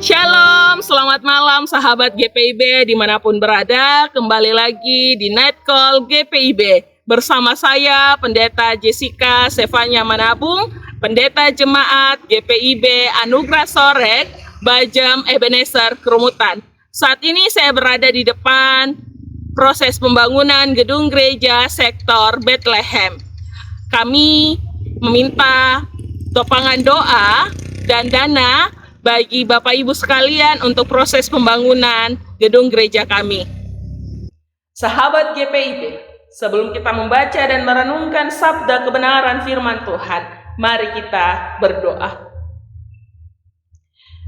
Shalom, selamat malam sahabat GPIB dimanapun berada. Kembali lagi di Night Call GPIB bersama saya Pendeta Jessica Sevanya Manabung, Pendeta Jemaat GPIB Anugerah Sorek, Bajam Ebenezer Kerumutan. Saat ini saya berada di depan proses pembangunan gedung gereja sektor Bethlehem. Kami meminta topangan doa dan dana bagi Bapak Ibu sekalian untuk proses pembangunan gedung gereja kami. Sahabat GPIB, sebelum kita membaca dan merenungkan sabda kebenaran firman Tuhan, mari kita berdoa.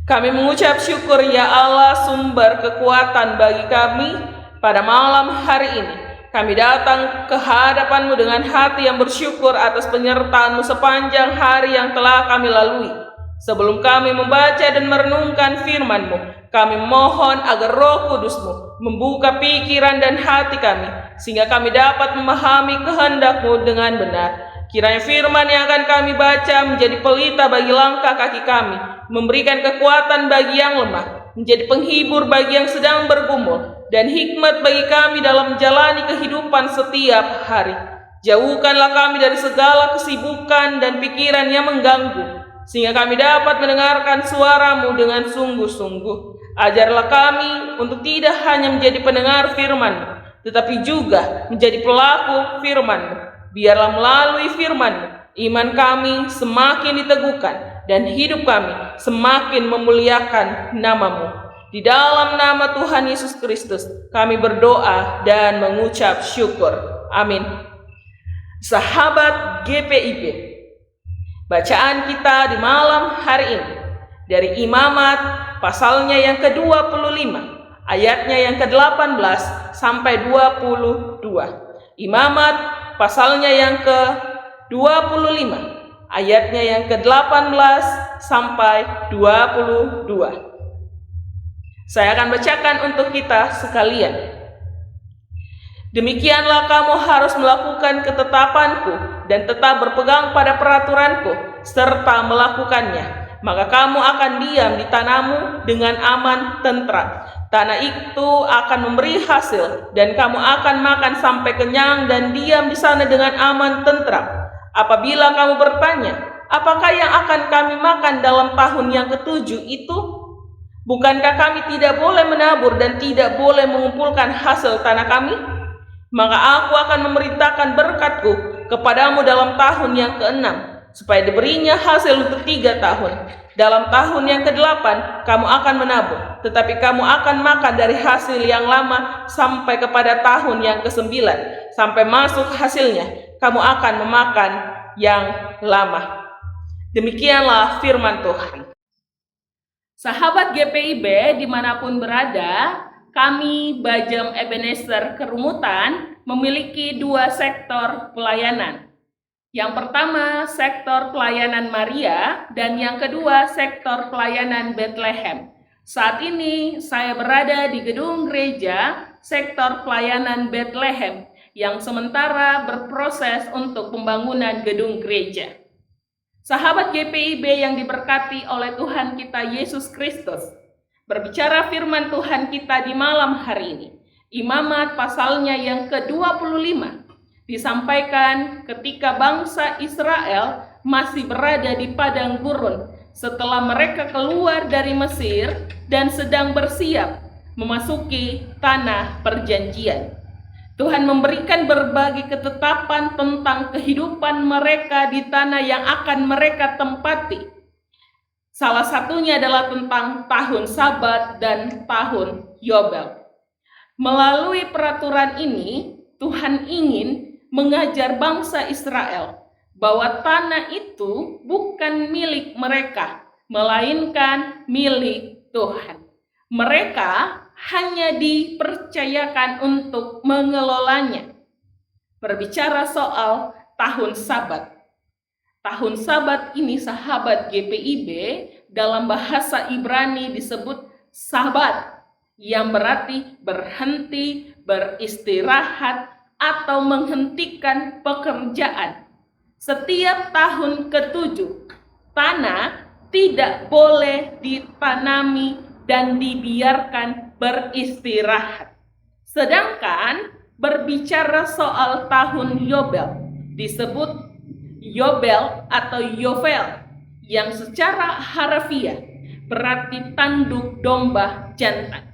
Kami mengucap syukur ya Allah, sumber kekuatan bagi kami pada malam hari ini. Kami datang ke hadapan-Mu dengan hati yang bersyukur atas penyertaan-Mu sepanjang hari yang telah kami lalui. Sebelum kami membaca dan merenungkan firman-Mu, kami mohon agar Roh Kudus-Mu membuka pikiran dan hati kami, sehingga kami dapat memahami kehendak-Mu dengan benar. Kiranya firman yang akan kami baca menjadi pelita bagi langkah kaki kami, memberikan kekuatan bagi yang lemah, menjadi penghibur bagi yang sedang bergumul, dan hikmat bagi kami dalam menjalani kehidupan setiap hari. Jauhkanlah kami dari segala kesibukan dan pikiran yang mengganggu, sehingga kami dapat mendengarkan suara-Mu dengan sungguh-sungguh. Ajarlah kami untuk tidak hanya menjadi pendengar firman-Mu, tetapi juga menjadi pelaku firman-Mu. Biarlah melalui firman-Mu, iman kami semakin diteguhkan dan hidup kami semakin memuliakan nama-Mu. Di dalam nama Tuhan Yesus Kristus, kami berdoa dan mengucap syukur. Amin. Sahabat GPIB, bacaan kita di malam hari ini dari Imamat pasalnya yang ke-25, ayatnya yang ke-18 sampai 22. Imamat pasalnya yang ke-25, ayatnya yang ke-18 sampai 22. Saya akan bacakan untuk kita sekalian. Demikianlah kamu harus melakukan ketetapanku dan tetap berpegang pada peraturanku serta melakukannya. Maka kamu akan diam di tanahmu dengan aman tentram. Tanah itu akan memberi hasil dan kamu akan makan sampai kenyang dan diam di sana dengan aman tentram. Apabila kamu bertanya, apakah yang akan kami makan dalam tahun yang ke-7 itu? Bukankah kami tidak boleh menabur dan tidak boleh mengumpulkan hasil tanah kami? Maka aku akan memerintahkan berkat-Ku kepadamu dalam tahun yang ke-6, supaya diberinya hasil untuk 3 tahun. Dalam tahun yang ke-8 kamu akan menabur, tetapi kamu akan makan dari hasil yang lama sampai kepada tahun yang ke-9. Sampai masuk hasilnya, kamu akan memakan yang lama. Demikianlah firman Tuhan. Sahabat GPIB dimanapun berada, kami Bajam Ebenezer Kerumutan memiliki 2 sektor pelayanan. Yang pertama sektor pelayanan Maria dan yang kedua sektor pelayanan Bethlehem. Saat ini saya berada di gedung gereja sektor pelayanan Bethlehem yang sementara berproses untuk pembangunan gedung gereja. Sahabat GPIB yang diberkati oleh Tuhan kita Yesus Kristus, berbicara firman Tuhan kita di malam hari ini. Imamat pasalnya yang ke-25 disampaikan ketika bangsa Israel masih berada di padang gurun setelah mereka keluar dari Mesir dan sedang bersiap memasuki tanah perjanjian. Tuhan memberikan berbagai ketetapan tentang kehidupan mereka di tanah yang akan mereka tempati. Salah satunya adalah tentang tahun Sabat dan tahun Yobel. Melalui peraturan ini, Tuhan ingin mengajar bangsa Israel bahwa tanah itu bukan milik mereka, melainkan milik Tuhan. Mereka hanya dipercayakan untuk mengelolanya. Berbicara soal tahun Sabat. Tahun Sabat ini sahabat GPIB dalam bahasa Ibrani disebut Sabat, yang berarti berhenti, beristirahat, atau menghentikan pekerjaan. Setiap tahun ke-7, tanah tidak boleh ditanami dan dibiarkan beristirahat. Sedangkan berbicara soal tahun Yobel, disebut Yobel atau Yovel, yang secara harfiah berarti tanduk domba jantan.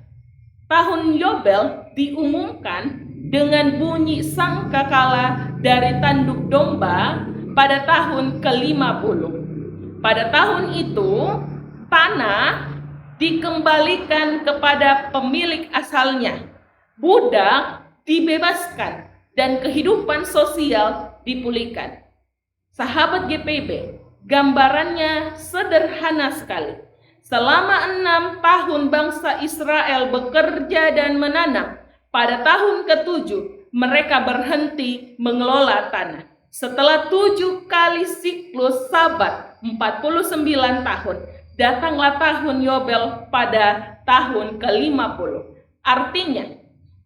Tahun Yobel diumumkan dengan bunyi sangkakala dari tanduk domba pada tahun ke-50. Pada tahun itu, tanah dikembalikan kepada pemilik asalnya, budak dibebaskan, dan kehidupan sosial dipulihkan. Sahabat GPIB, gambarannya sederhana sekali. Selama 6 tahun bangsa Israel bekerja dan menanam, pada tahun ke-7 mereka berhenti mengelola tanah. Setelah 7 kali siklus sabat 49 tahun, datanglah tahun Yobel pada tahun ke-50. Artinya,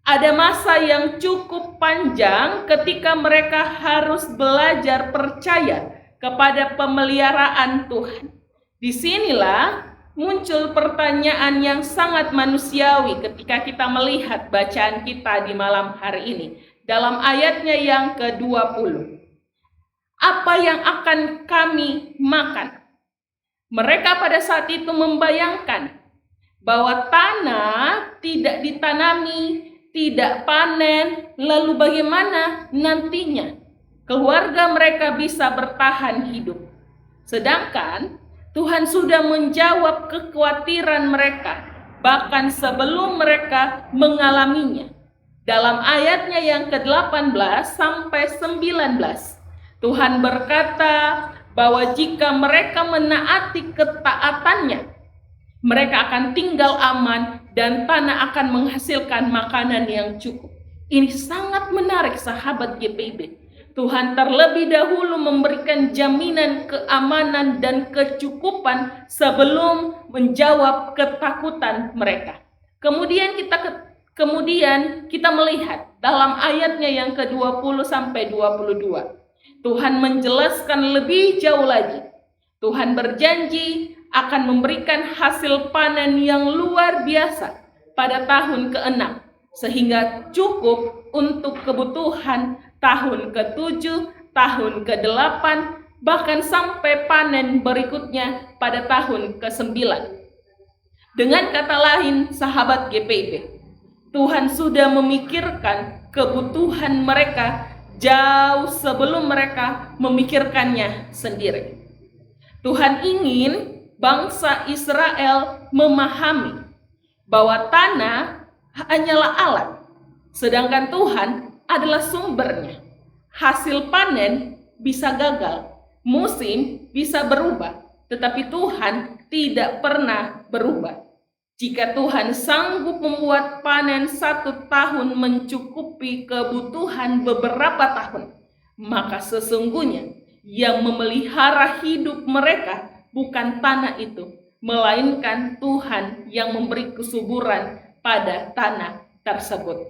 ada masa yang cukup panjang ketika mereka harus belajar percaya kepada pemeliharaan Tuhan. Disinilah muncul pertanyaan yang sangat manusiawi ketika kita melihat bacaan kita di malam hari ini. Dalam ayatnya yang ke-20. Apa yang akan kami makan? Mereka pada saat itu membayangkan bahwa tanah tidak ditanami, tidak panen, lalu bagaimana nantinya keluarga mereka bisa bertahan hidup. Sedangkan Tuhan sudah menjawab kekhawatiran mereka, bahkan sebelum mereka mengalaminya. Dalam ayatnya yang ke-18 sampai 19, Tuhan berkata bahwa jika mereka menaati ketaatannya, mereka akan tinggal aman dan tanah akan menghasilkan makanan yang cukup. Ini sangat menarik sahabat GPIB. Tuhan terlebih dahulu memberikan jaminan keamanan dan kecukupan sebelum menjawab ketakutan mereka. Kemudian kita melihat dalam ayatnya yang ke-20 sampai 22. Tuhan menjelaskan lebih jauh lagi. Tuhan berjanji akan memberikan hasil panen yang luar biasa pada tahun ke-6, sehingga cukup untuk kebutuhan tahun ke-7, tahun ke-8, bahkan sampai panen berikutnya pada tahun ke-9. Dengan kata lain, sahabat GPIB, Tuhan sudah memikirkan kebutuhan mereka jauh sebelum mereka memikirkannya sendiri. Tuhan ingin bangsa Israel memahami bahwa tanah hanyalah alat, sedangkan Tuhan adalah sumbernya. Hasil panen bisa gagal, musim bisa berubah, tetapi Tuhan tidak pernah berubah. Jika Tuhan sanggup membuat panen 1 tahun mencukupi kebutuhan beberapa tahun, maka sesungguhnya yang memelihara hidup mereka bukan tanah itu, melainkan Tuhan yang memberi kesuburan pada tanah tersebut.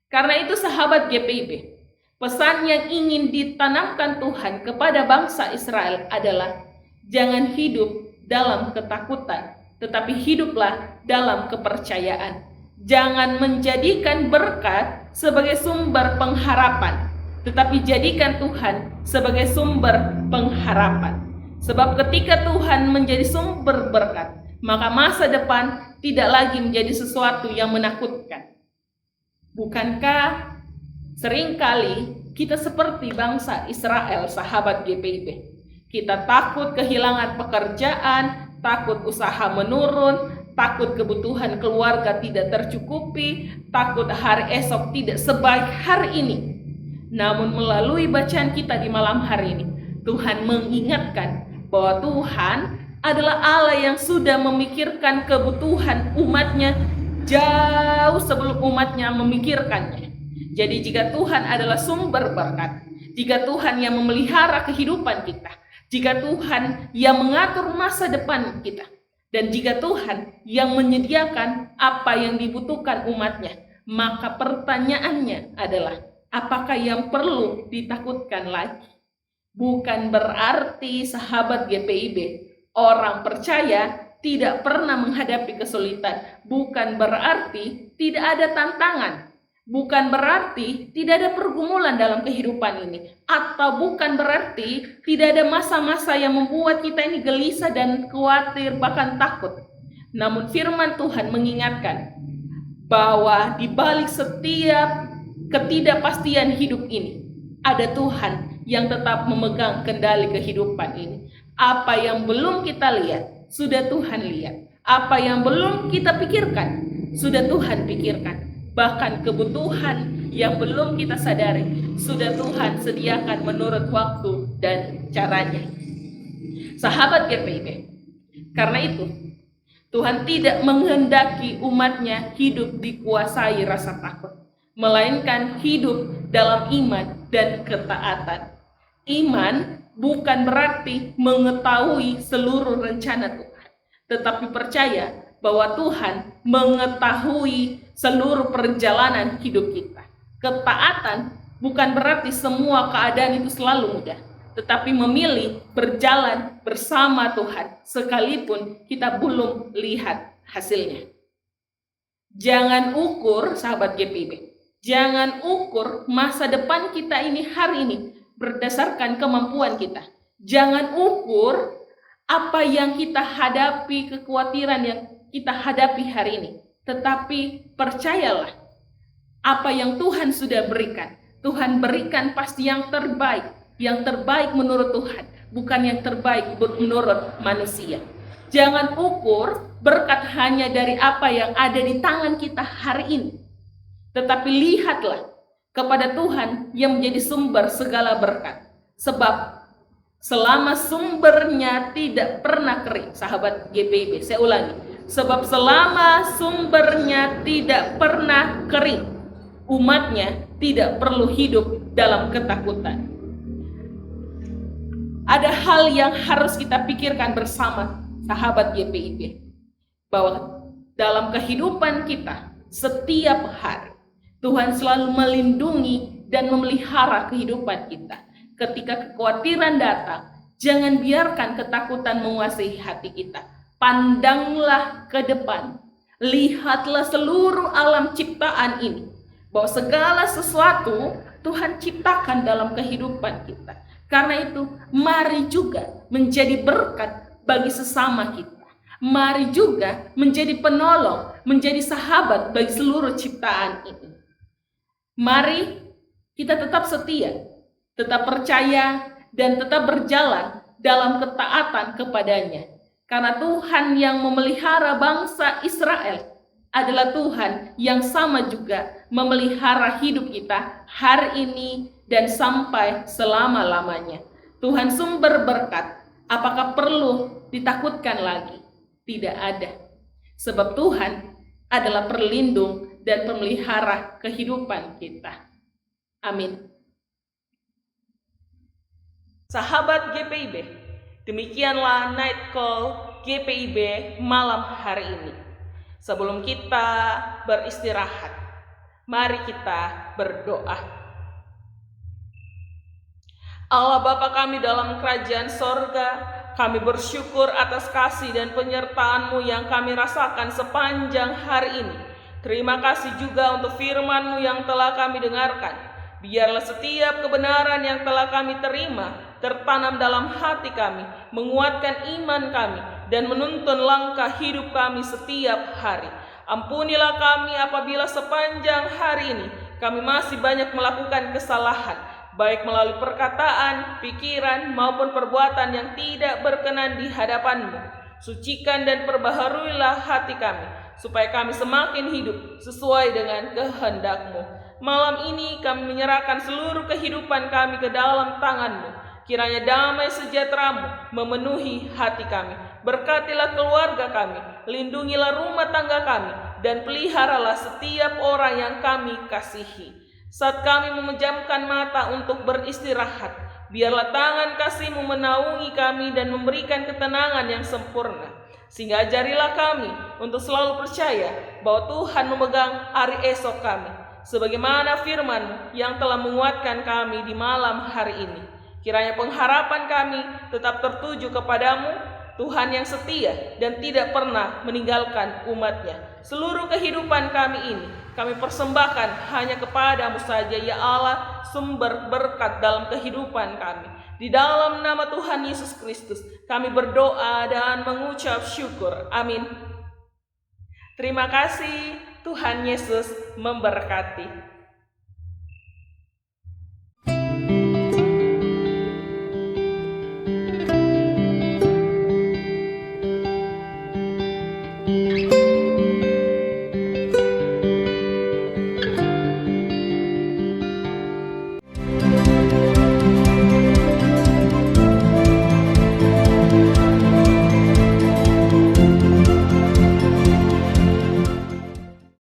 Karena itu sahabat GPIB, pesan yang ingin ditanamkan Tuhan kepada bangsa Israel adalah jangan hidup dalam ketakutan, tetapi hiduplah dalam kepercayaan. Jangan menjadikan berkat sebagai sumber pengharapan, tetapi jadikan Tuhan sebagai sumber pengharapan. Sebab ketika Tuhan menjadi sumber berkat, maka masa depan tidak lagi menjadi sesuatu yang menakutkan. Bukankah seringkali kita seperti bangsa Israel, sahabat GPIB? Kita takut kehilangan pekerjaan, takut usaha menurun, takut kebutuhan keluarga tidak tercukupi, takut hari esok tidak sebaik hari ini. Namun melalui bacaan kita di malam hari ini, Tuhan mengingatkan bahwa Tuhan adalah Allah yang sudah memikirkan kebutuhan umatnya jauh sebelum umatnya memikirkannya. Jadi jika Tuhan adalah sumber berkat, jika Tuhan yang memelihara kehidupan kita, jika Tuhan yang mengatur masa depan kita, dan jika Tuhan yang menyediakan apa yang dibutuhkan umatnya, maka pertanyaannya adalah, apakah yang perlu ditakutkan lagi? Bukan berarti sahabat GPIB, orang percaya tidak pernah menghadapi kesulitan. Bukan berarti tidak ada tantangan. Bukan berarti tidak ada pergumulan dalam kehidupan ini. Atau bukan berarti tidak ada masa-masa yang membuat kita ini gelisah dan khawatir, bahkan takut. Namun firman Tuhan mengingatkan bahwa di balik setiap ketidakpastian hidup ini, ada Tuhan yang tetap memegang kendali kehidupan ini. Apa yang belum kita lihat, sudah Tuhan lihat. Apa yang belum kita pikirkan, sudah Tuhan pikirkan. Bahkan kebutuhan yang belum kita sadari, sudah Tuhan sediakan menurut waktu dan caranya. Sahabat GPIB, karena itu Tuhan tidak menghendaki umatnya hidup dikuasai rasa takut, melainkan hidup dalam iman dan ketaatan. Iman bukan berarti mengetahui seluruh rencana Tuhan, tetapi percaya bahwa Tuhan mengetahui seluruh perjalanan hidup kita. Ketaatan bukan berarti semua keadaan itu selalu mudah, tetapi memilih berjalan bersama Tuhan sekalipun kita belum lihat hasilnya. Jangan ukur, sahabat GPIB, jangan ukur masa depan kita ini hari ini berdasarkan kemampuan kita. Jangan ukur apa yang kita hadapi, kekhawatiran yang kita hadapi hari ini. Tetapi percayalah, apa yang Tuhan sudah berikan, Tuhan berikan pasti yang terbaik. Yang terbaik menurut Tuhan, bukan yang terbaik menurut manusia. Jangan ukur berkat hanya dari apa yang ada di tangan kita hari ini. Tetapi lihatlah kepada Tuhan yang menjadi sumber segala berkat. Sebab selama sumbernya tidak pernah kering, sahabat GPIB, saya ulangi. Sebab selama sumbernya tidak pernah kering, umatnya tidak perlu hidup dalam ketakutan. Ada hal yang harus kita pikirkan bersama, sahabat GPIB, bahwa dalam kehidupan kita setiap hari Tuhan selalu melindungi dan memelihara kehidupan kita. Ketika kekhawatiran datang, jangan biarkan ketakutan menguasai hati kita. Pandanglah ke depan, lihatlah seluruh alam ciptaan ini, bahwa segala sesuatu Tuhan ciptakan dalam kehidupan kita. Karena itu, mari juga menjadi berkat bagi sesama kita. Mari juga menjadi penolong, menjadi sahabat bagi seluruh ciptaan ini. Mari kita tetap setia, tetap percaya, dan tetap berjalan dalam ketaatan kepadanya. Karena Tuhan yang memelihara bangsa Israel adalah Tuhan yang sama juga memelihara hidup kita hari ini dan sampai selama-lamanya. Tuhan sumber berkat, apakah perlu ditakutkan lagi? Tidak ada. Sebab Tuhan adalah perlindung dan pemelihara kehidupan kita. Amin. Sahabat GPIB, demikianlah Night Call GPIB malam hari ini. Sebelum kita beristirahat, mari kita berdoa. Allah Bapa kami dalam kerajaan sorga, kami bersyukur atas kasih dan penyertaan-Mu yang kami rasakan sepanjang hari ini. Terima kasih juga untuk firman-Mu yang telah kami dengarkan. Biarlah setiap kebenaran yang telah kami terima tertanam dalam hati kami, menguatkan iman kami, dan menuntun langkah hidup kami setiap hari. Ampunilah kami apabila sepanjang hari ini kami masih banyak melakukan kesalahan, baik melalui perkataan, pikiran, maupun perbuatan yang tidak berkenan di hadapan-Mu. Sucikan dan perbaharuilah hati kami, supaya kami semakin hidup sesuai dengan kehendak-Mu. Malam ini kami menyerahkan seluruh kehidupan kami ke dalam tangan-Mu. Kiranya damai sejahtera-Mu memenuhi hati kami. Berkatilah keluarga kami, lindungilah rumah tangga kami, dan peliharalah setiap orang yang kami kasihi. Saat kami memejamkan mata untuk beristirahat, biarlah tangan kasih-Mu menaungi kami dan memberikan ketenangan yang sempurna. Sehingga ajarilah kami untuk selalu percaya bahwa Tuhan memegang hari esok kami, sebagaimana firman-Mu yang telah menguatkan kami di malam hari ini. Kiranya pengharapan kami tetap tertuju kepadamu, Tuhan yang setia dan tidak pernah meninggalkan umat-Nya. Seluruh kehidupan kami ini kami persembahkan hanya kepadamu saja, ya Allah, sumber berkat dalam kehidupan kami. Di dalam nama Tuhan Yesus Kristus kami berdoa dan mengucap syukur. Amin. Terima kasih. Tuhan Yesus memberkati. Thank you.